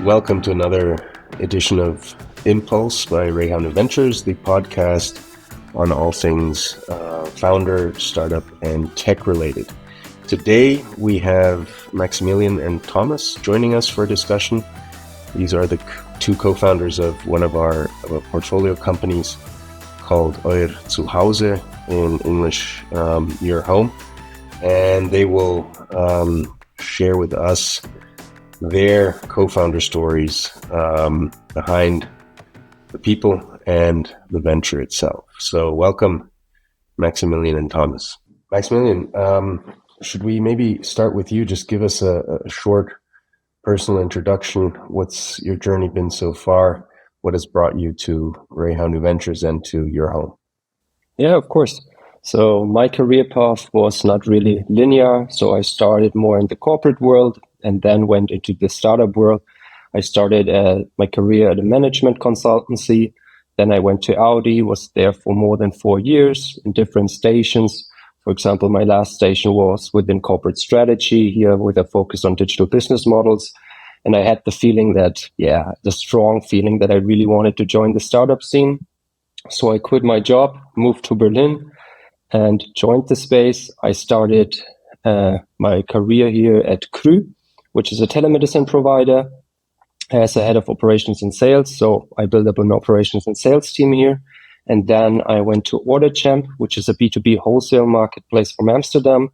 welcome to another edition of Impulse by EuerZuhause Ventures, the podcast on all things founder, startup, and tech related. Today we have Maximilian and Thomas joining us for a discussion. These are the two co-founders of one of our portfolio companies called EuerZuhause, in English, Your Home. And they will share with us their co-founder stories behind the people and the venture itself. So welcome, Maximilian and Thomas. Maximilian, should we maybe start with you? Just give us a short personal introduction. What's your journey been so far? What has brought you to EuerZuhause Ventures and to Your Home? Yeah, of course. So my career path was not really linear. So I started more in the corporate world and then went into the startup world. I started my career at a management consultancy. Then I went to Audi, was there for more than 4 years in different stations. For example, my last station was within corporate strategy here with a focus on digital business models. And I had the feeling that, the strong feeling that I really wanted to join the startup scene. So I quit my job, moved to Berlin, and joined the space. I started my career here at Krü, which is a telemedicine provider, as a head of operations and sales. So I built up an operations and sales team here. And then I went to OrderChamp, which is a B2B wholesale marketplace from Amsterdam.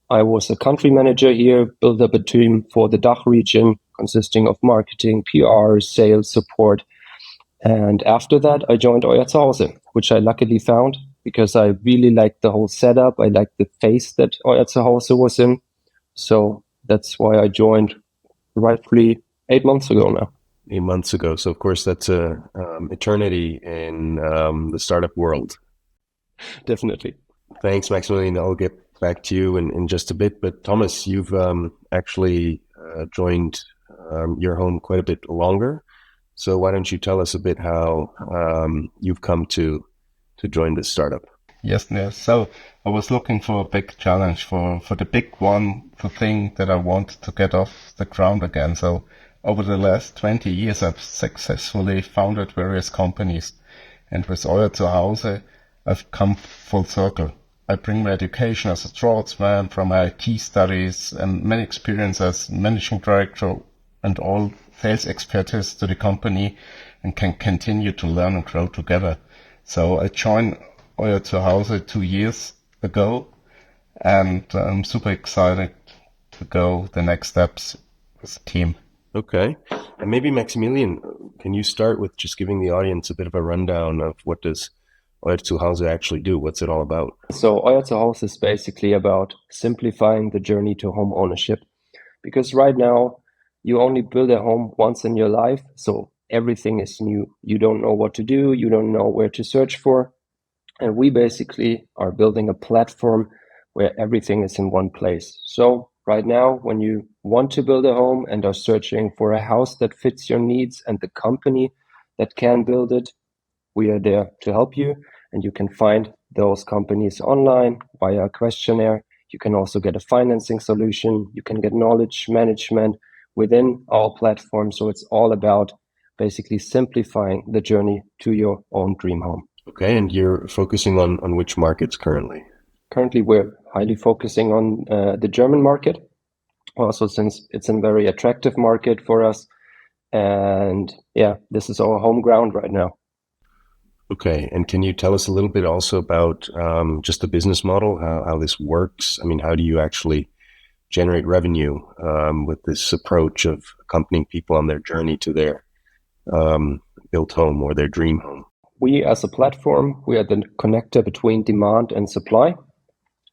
I was a country manager here, built up a team for the DACH region consisting of marketing, PR, sales, support. And after that, I joined EuerZuhause, which I luckily found because I really liked the whole setup. I liked the phase that EuerZuhause was in. So that's why I joined roughly 8 months ago now. 8 months ago. So, of course, that's eternity in the startup world. Definitely. Thanks, Maximilian. I'll get back to you in just a bit. But Thomas, you've actually joined Your Home quite a bit longer. So why don't you tell us a bit how you've come to join this startup? Yes. So I was looking for a big challenge, for the big one, the thing that I wanted to get off the ground again. So over the last 20 years, I've successfully founded various companies. And with EuerZuhause, I've come full circle. I bring my education as a draughtsman from my IT studies and many experience as managing director and all sales expertise to the company and can continue to learn and grow together. So I joined EuerZuhause 2 years ago, and I'm super excited to go the next steps with the team. Okay. And maybe Maximilian, can you start with just giving the audience a bit of a rundown of what does EuerZuhause actually do? What's it all about? So EuerZuhause is basically about simplifying the journey to home ownership. Because right now, you only build a home once in your life, so everything is new. You don't know what to do, you don't know where to search for. And we basically are building a platform where everything is in one place. So right now, when you want to build a home and are searching for a house that fits your needs and the company that can build it, we are there to help you. And you can find those companies online via a questionnaire. You can also get a financing solution. You can get knowledge management within our platform. So it's all about basically simplifying the journey to your own dream home. Okay, and you're focusing on which markets currently? Currently, we're highly focusing on the German market, also since it's a very attractive market for us. And this is our home ground right now. Okay, and can you tell us a little bit also about just the business model, how this works? I mean, how do you actually generate revenue with this approach of accompanying people on their journey to their built home or their dream home? We as a platform, we are the connector between demand and supply.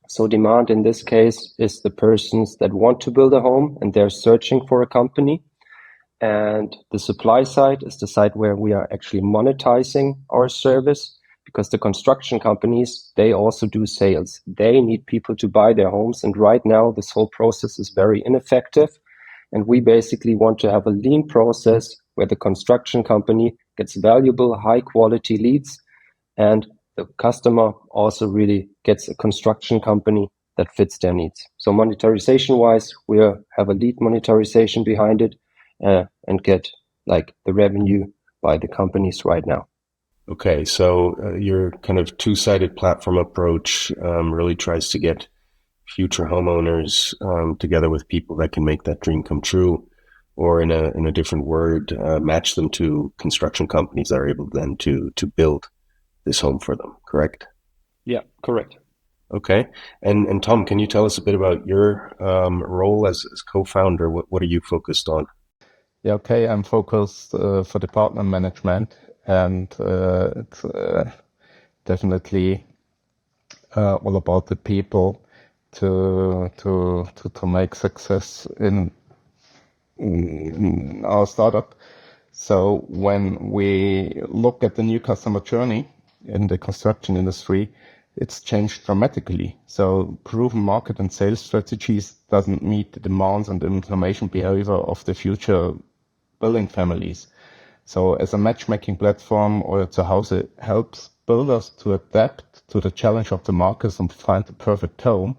So demand in this case is the persons that want to build a home and they're searching for a company. And the supply side is the side where we are actually monetizing our service, because the construction companies, they also do sales. They need people to buy their homes. And right now, this whole process is very ineffective. And we basically want to have a lean process where the construction company gets valuable, high quality leads. And the customer also really gets a construction company that fits their needs. So monetization wise, we have a lead monetization behind it and get like the revenue by the companies right now. Okay, so your kind of two-sided platform approach really tries to get future homeowners together with people that can make that dream come true, or in a different word, match them to construction companies that are able then to build this home for them. Correct? Yeah, correct. Okay, and Tom, can you tell us a bit about your role as co-founder? What are you focused on? Yeah, okay. I'm focused for the partner management, and it's definitely all about the people to make success in our startup. So when we look at the new customer journey in the construction industry, it's changed dramatically. So proven market and sales strategies doesn't meet the demands and the information behavior of the future building families. So as a matchmaking platform, EuerZuhause helps builders to adapt to the challenge of the markets and find the perfect home.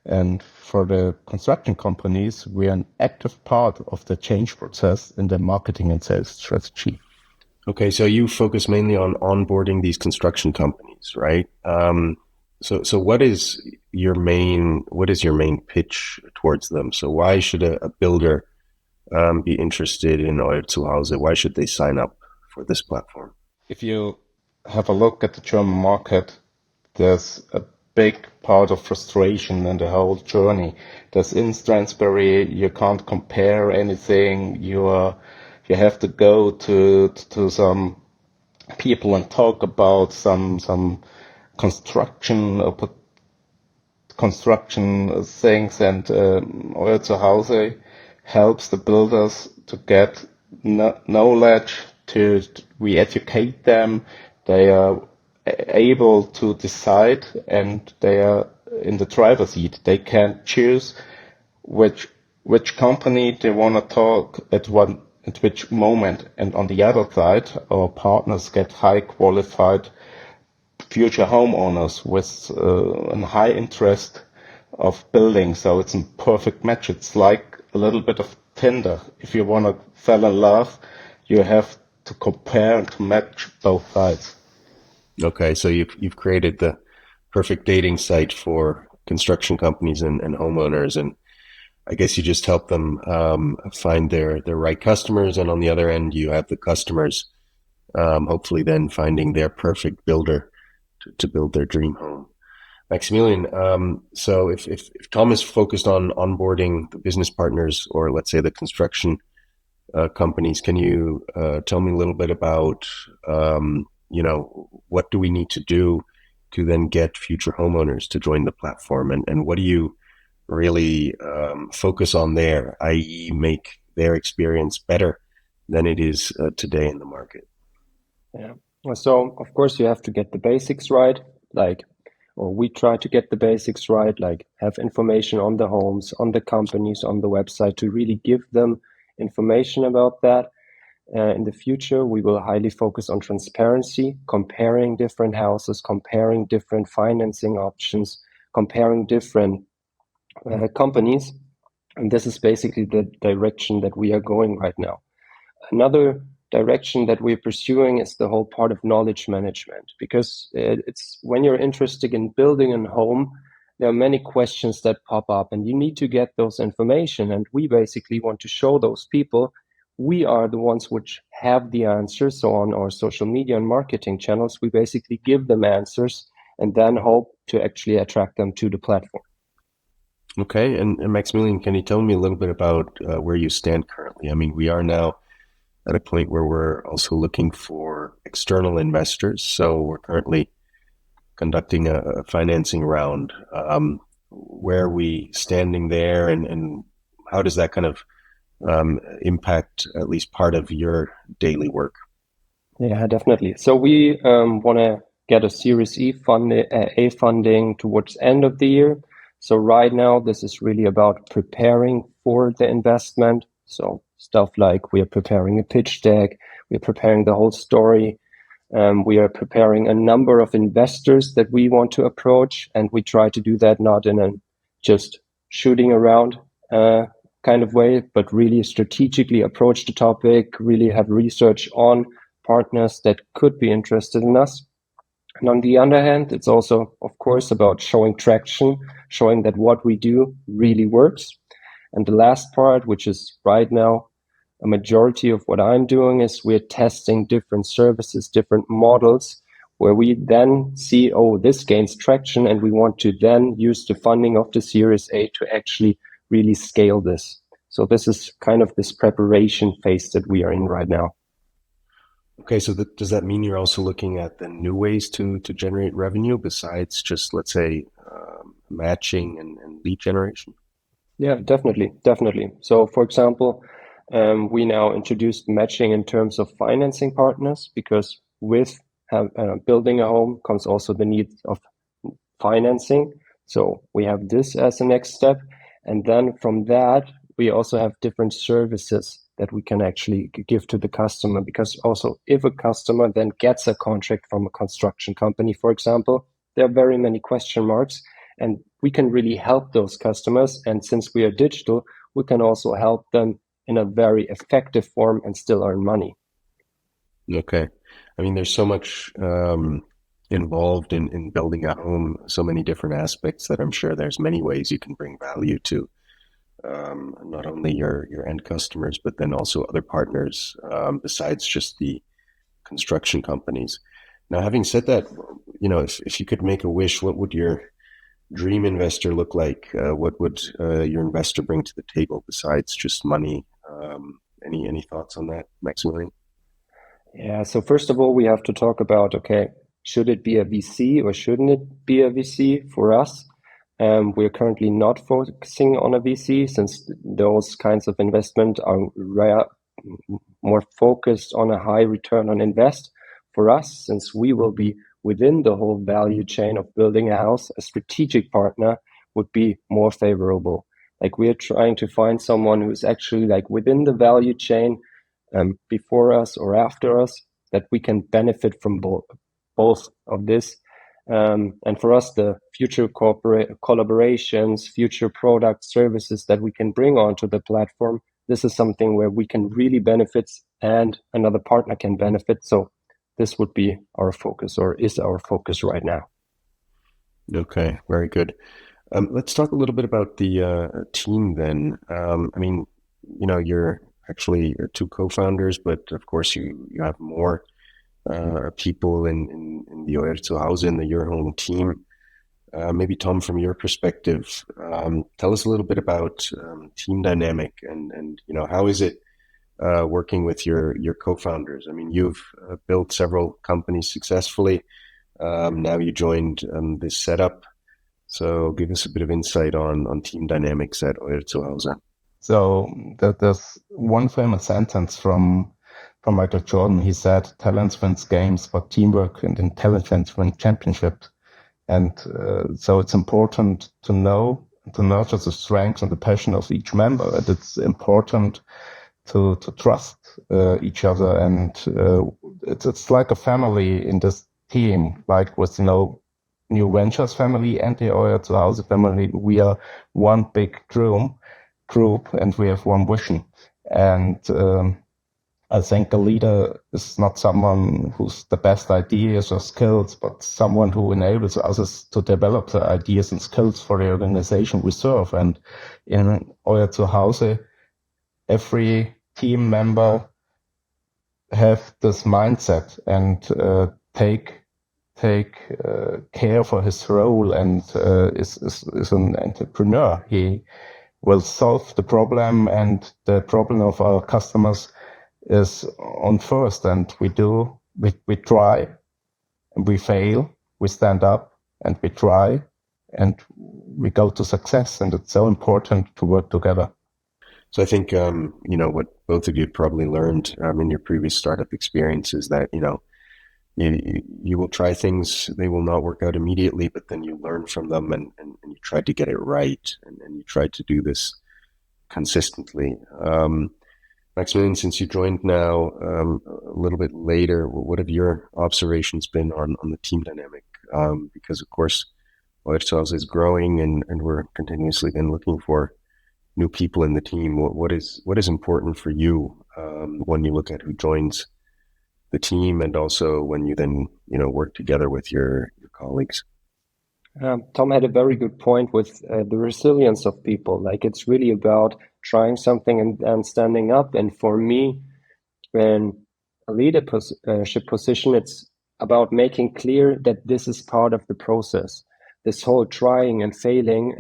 And for the construction companies, we are an active part of the change process in the marketing and sales strategy. Okay, so you focus mainly on onboarding these construction companies, right? So what is your main pitch towards them? So why should a builder be interested in EuerZuhause? Why should they sign up for this platform? If you have a look at the German market, there's a big part of frustration in the whole journey. There's intransparency, you can't compare anything, you have to go to some people and talk about some construction things, and EuerZuhause helps the builders to get knowledge, we educate them, they are able to decide, and they are in the driver's seat. They can choose which company they want to talk at which moment. And on the other side, our partners get high qualified future homeowners with a high interest of building. So it's a perfect match. It's like a little bit of Tinder. If you want to fall in love, you have to compare and to match both sides. Okay, so you've created the perfect dating site for construction companies and homeowners, and I guess you just help them find their right customers, and on the other end, you have the customers hopefully then finding their perfect builder to build their dream home. Maximilian, so if Tom is focused on onboarding the business partners, or let's say the construction companies, can you tell me a little bit about what do we need to do to then get future homeowners to join the platform, and what do you really focus on there, i.e. make their experience better than it is today in the market? Yeah. So of course you have to get the basics right, or we try to get the basics right, like have information on the homes, on the companies, on the website, to really give them information about that. In the future, we will highly focus on transparency, comparing different houses, comparing different financing options, comparing different companies. And this is basically the direction that we are going right now. Another direction that we're pursuing is the whole part of knowledge management, because it's when you're interested in building a home, there are many questions that pop up and you need to get those information. And we basically want to show those people we are the ones which have the answers. So on our social media and marketing channels, we basically give them answers and then hope to actually attract them to the platform. Okay, and Maximilian, can you tell me a little bit about where you stand currently? I mean, we are now at a point where we're also looking for external investors. So we're currently conducting a financing round. Where are we standing there, and how does that kind of impact at least part of your daily work? Yeah, definitely. So we want to get a Series A funding towards end of the year. So right now, this is really about preparing for the investment. So stuff like we are preparing a pitch deck, we are preparing the whole story. We are preparing a number of investors that we want to approach, and we try to do that not in a just shooting around kind of way, but really strategically approach the topic, really have research on partners that could be interested in us. And on the other hand, it's also, of course, about showing traction, showing that what we do really works. And the last part, which is right now a majority of what I'm doing, is we're testing different services, different models, where we then see, oh, this gains traction, and we want to then use the funding of the Series A to actually really scale this. So this is kind of this preparation phase that we are in right now. Okay, so does that mean you're also looking at the new ways to generate revenue besides just, let's say, matching and lead generation? Yeah, definitely. So, for example, we now introduced matching in terms of financing partners, because with building a home comes also the need of financing. So we have this as a next step. And then from that, we also have different services that we can actually give to the customer, because also if a customer then gets a contract from a construction company, for example, there are very many question marks, and we can really help those customers. And since we are digital, we can also help them in a very effective form and still earn money. Okay. I mean, there's so much involved in building a home, so many different aspects that I'm sure there's many ways you can bring value to not only your end customers, but then also other partners besides just the construction companies. Now, having said that, if you could make a wish, what would your dream investor look like? What would your investor bring to the table besides just money? Any thoughts on that, Maximilian? Yeah, so first of all, we have to talk about, okay, should it be a VC or shouldn't it be a VC for us? We're currently not focusing on a VC, since those kinds of investment are more focused on a high return on invest. For us, since we will be within the whole value chain of building a house, a strategic partner would be more favorable. Like, we're trying to find someone who's actually like within the value chain, before us or after us, that we can benefit from both of this. And for us, the future collaborations, future product services that we can bring onto the platform, this is something where we can really benefit and another partner can benefit. So this would be our focus, or is our focus right now. Okay, very good. Let's talk a little bit about the team then. I mean, you're actually two co-founders, but of course you have more people in the EuerZuhause, in the Your Home team. Maybe Tom, from your perspective, tell us a little bit about team dynamic and how is it working with your co-founders? I mean, you've built several companies successfully. Now you joined this setup. So give us a bit of insight on team dynamics at EuerZuhause. So there's one famous sentence from Michael Jordan. He said, "Talents wins games, but teamwork and intelligence win championships." And so it's important to nurture the strengths and the passion of each member. And it's important to trust each other. And it's like a family in this team, like with New Ventures family and the EuerZuhause family. We are one big group, and we have one vision. And I think a leader is not someone who's the best ideas or skills, but someone who enables others to develop the ideas and skills for the organization we serve. And in EuerZuhause, every team member have this mindset and take care for his role, and is an entrepreneur. He will solve the problem, and the problem of our customers is on first. And we try, and we fail, we stand up, and we try, and we go to success. And it's so important to work together. So I think, what both of you probably learned in your previous startup experience is that, you will try things, they will not work out immediately, but then you learn from them and you try to get it right, and you try to do this consistently. Maximilian, since you joined now a little bit later, what have your observations been on the team dynamic? Because of course, EuerZuhause is growing, and we're continuously then looking for new people in the team, what is important for you when you look at who joins the team, and also when you then work together with your colleagues? Tom had a very good point with the resilience of people. Like, it's really about trying something and standing up. And for me, when a leadership position, it's about making clear that this is part of the process. This whole trying and failing,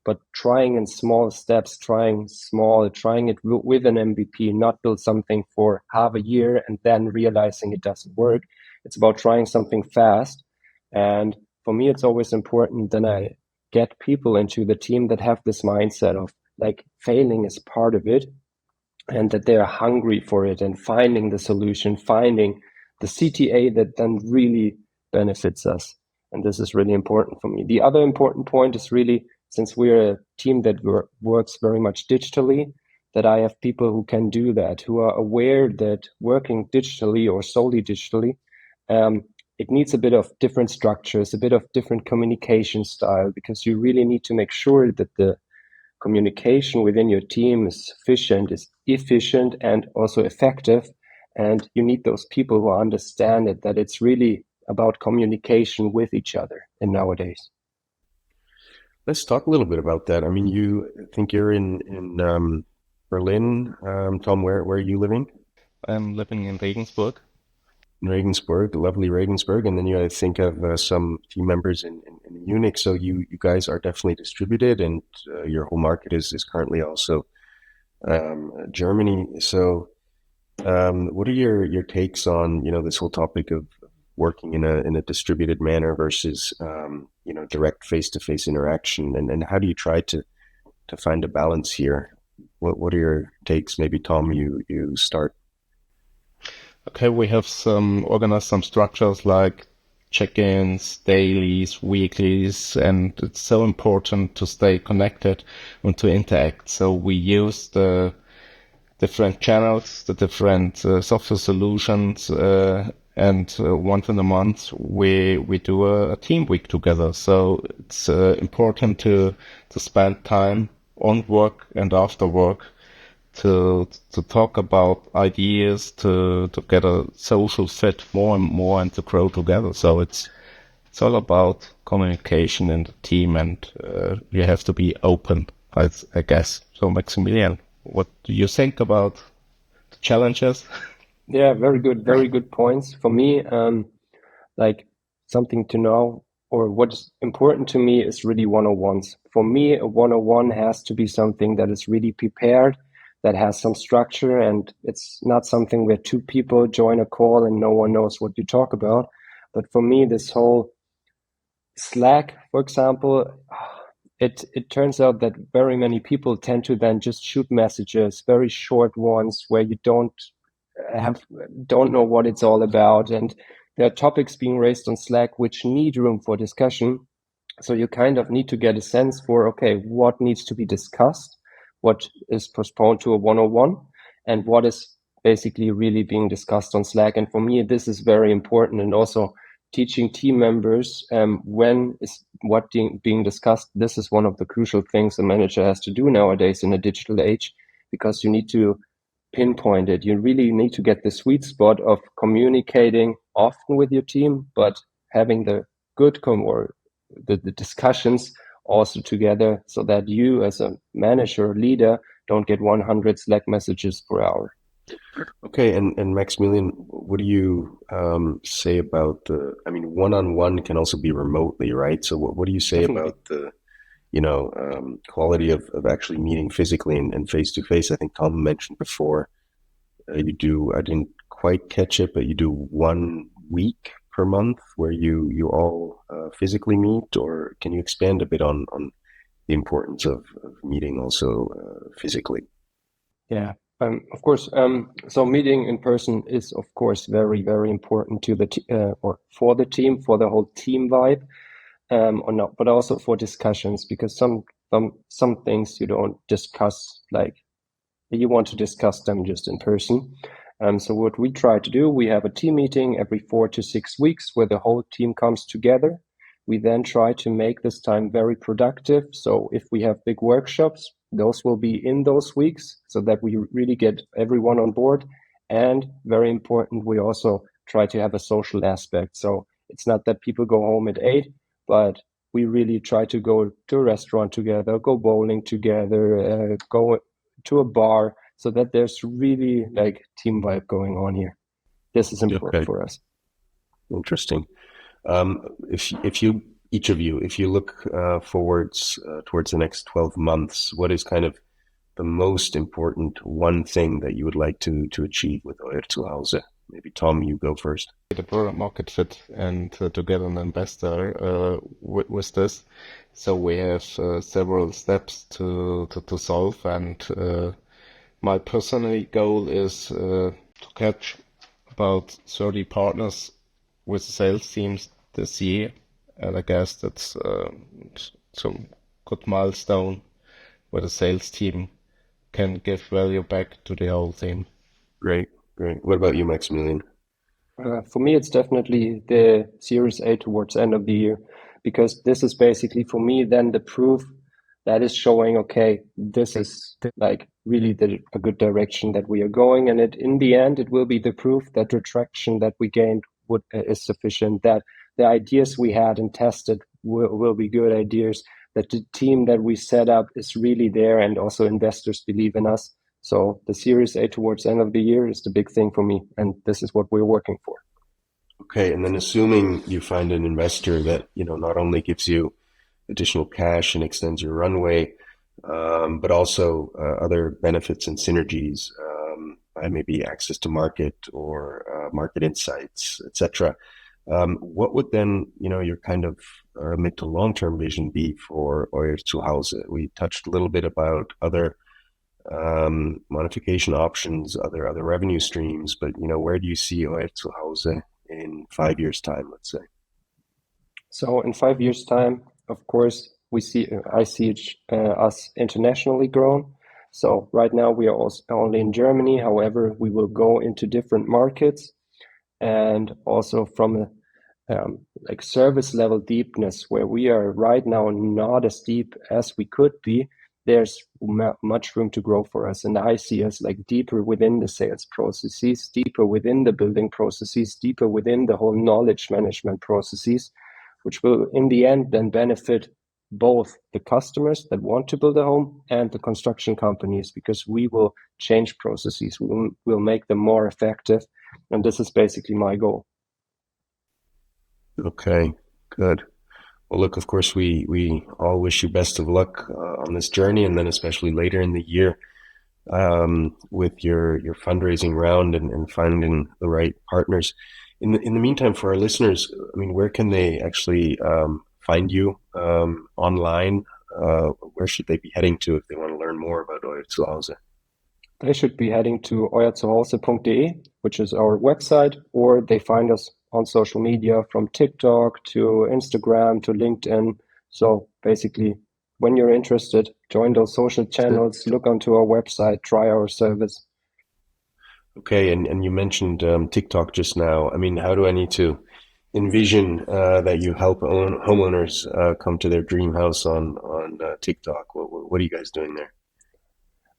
but trying in small steps, trying it with an MVP, not build something for half a year and then realizing it doesn't work. It's about trying something fast. And for me, it's always important that I get people into the team that have this mindset of like failing is part of it, and that they are hungry for it and finding the solution, finding the CTA that then really benefits us. And this is really important for me. The other important point is really, since we're a team that works very much digitally, that I have people who can do that, who are aware that working digitally or solely digitally, it needs a bit of different structures, a bit of different communication style, because you really need to make sure that the communication within your team is efficient and also effective. And you need those people who understand it, that it's really about communication with each other in nowadays. Let's talk a little bit about that. I mean, I think you're in Berlin. Tom, where are you living? I'm living in Regensburg. In Regensburg, lovely Regensburg. And then I think of some team members in Munich. So you guys are definitely distributed, and your whole market is currently also Germany. So what are your takes on this whole topic of working in a distributed manner versus direct face-to-face interaction, and how do you try to find a balance here? What are your takes? Maybe Tom, you start. Okay, we have organized some structures like check-ins, dailies, weeklies, and it's so important to stay connected and to interact. So we use the different channels, the different software solutions, and once in a month we do a team week together. So it's important to spend time on work and after work to talk about ideas, to get a social fit more and more, and to grow together. So it's all about communication in the team, and you have to be open, I guess. So Maximilian, what do you think about the challenges? Yeah, very good points. For me, like something to know, or what's important to me, is really one-on-ones. For me, a one-on-one has to be something that is really prepared, that has some structure, and it's not something where two people join a call and no one knows what you talk about. But for me, this whole Slack, for example, it turns out that very many people tend to then just shoot messages, very short ones, where you don't know what it's all about, and there are topics being raised on Slack which need room for discussion. So you kind of need to get a sense for, okay, what needs to be discussed, what is postponed to a one-on-one, and what is basically really being discussed on Slack. And for me, this is very important. And also teaching team members when is what being discussed. This is one of the crucial things a manager has to do nowadays in a digital age, because you need to pinpoint it. You really need to get the sweet spot of communicating often with your team, but having the good or the discussions also together, so that you as a manager or leader don't get 100 Slack messages per hour. Okay, and Maximilian, what do you say about one-on-one can also be remotely, right? So what do you say Definitely. about the quality of actually meeting physically and face-to-face? I think Tom mentioned before you do, I didn't quite catch it, but you do 1 week per month where you all physically meet, or can you expand a bit on the importance of meeting also physically? Yeah, of course. So meeting in person is, of course, very, very important to the or for the team, for the whole team vibe, or not, but also for discussions, because some things you don't discuss, like you want to discuss them just in person. So what we try to do, we have a team meeting every 4 to 6 weeks where the whole team comes together. We then try to make this time very productive. So if we have big workshops, those will be in those weeks so that we really get everyone on board. And very important, we also try to have a social aspect. So it's not that people go home at 8, but we really try to go to a restaurant together, go bowling together, go to a bar, so that there's really like team vibe going on here. This is important for us. Interesting. If you, each of you, if you look forwards towards the next 12 months, what is kind of the most important one thing that you would like to achieve with EuerZuhause? Maybe Tom, you go first. The product market fit and to get an investor with this. So we have several steps to solve, and my personal goal is to catch about 30 partners with sales teams this year, and I guess that's some good milestone where the sales team can give value back to the whole team. Great. What about you, Maximilian? For me, it's definitely the Series A towards end of the year, because this is basically for me then the proof that is showing, okay, this is like really a good direction that we are going. And in the end, it will be the proof that the traction that we gained is sufficient, that the ideas we had and tested will be good ideas, that the team that we set up is really there, and also investors believe in us. So the Series A towards the end of the year is the big thing for me, and this is what we're working for. Okay, and then assuming you find an investor that, you know, not only gives you additional cash and extends your runway, but also other benefits and synergies, maybe access to market or market insights, etc. What would then, you know, your kind of mid to long-term vision be for EuerZuhause? We touched a little bit about other modification options, other revenue streams, but, you know, where do you see EuerZuhause in 5 years' time, let's say? So in 5 years' time, of course, I see us internationally grown. So right now we are also only in Germany. However, we will go into different markets, and also from a like service level deepness, where we are right now not as deep as we could be. There's much room to grow for us. And I see us like deeper within the sales processes, deeper within the building processes, deeper within the whole knowledge management processes, which will in the end then benefit both the customers that want to build a home and the construction companies, because we will change processes. We'll make them more effective. And this is basically my goal. Okay, good. Well, look, of course, we all wish you best of luck on this journey, and then especially later in the year with your fundraising round and finding the right partners. In the meantime, for our listeners, I mean, where can they actually find you online? Where should they be heading to if they want to learn more about EuerZuhause? They should be heading to EuerZuhause.de, which is our website, or they find us on social media, from TikTok to Instagram to LinkedIn. So basically, when you're interested, join those social channels, look onto our website, try our service. Okay, and you mentioned TikTok just now. I mean, how do I need to envision that you help homeowners come to their dream house on TikTok? What are you guys doing there?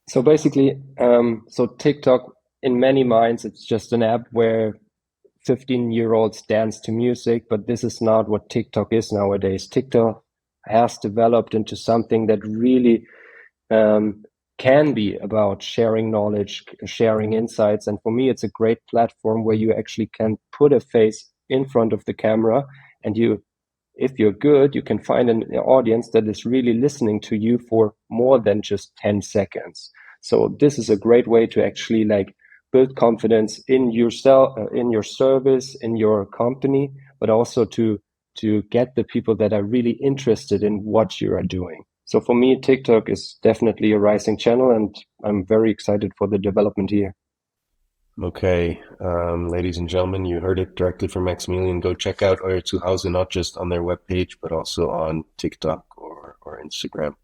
So basically, so TikTok, in many minds, it's just an app where 15-year-olds dance to music, but this is not what TikTok is nowadays. TikTok has developed into something that really can be about sharing knowledge, sharing insights. And for me, it's a great platform where you actually can put a face in front of the camera, and if you're good, you can find an audience that is really listening to you for more than just 10 seconds. So this is a great way to actually like build confidence in yourself, in your service, in your company, but also to get the people that are really interested in what you are doing. So for me, TikTok is definitely a rising channel, and I'm very excited for the development here. Okay, ladies and gentlemen, you heard it directly from Maximilian. Go check out EuerZuhause, not just on their webpage, but also on TikTok or Instagram.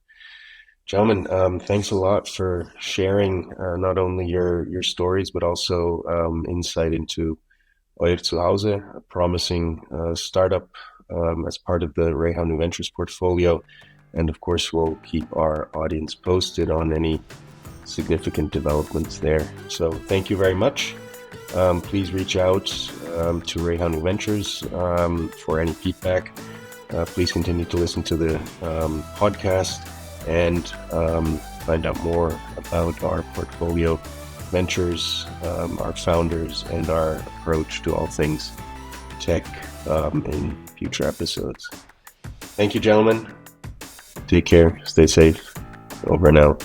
Gentlemen, thanks a lot for sharing not only your stories, but also insight into EuerZuhause, a promising startup as part of the Rayhound New Ventures portfolio. And of course, we'll keep our audience posted on any significant developments there. So thank you very much. Please reach out to Rayhound New Ventures for any feedback. Please continue to listen to the podcast and find out more about our portfolio ventures, our founders, and our approach to all things tech in future episodes. Thank you, gentlemen. Take care. Stay safe. Over and out.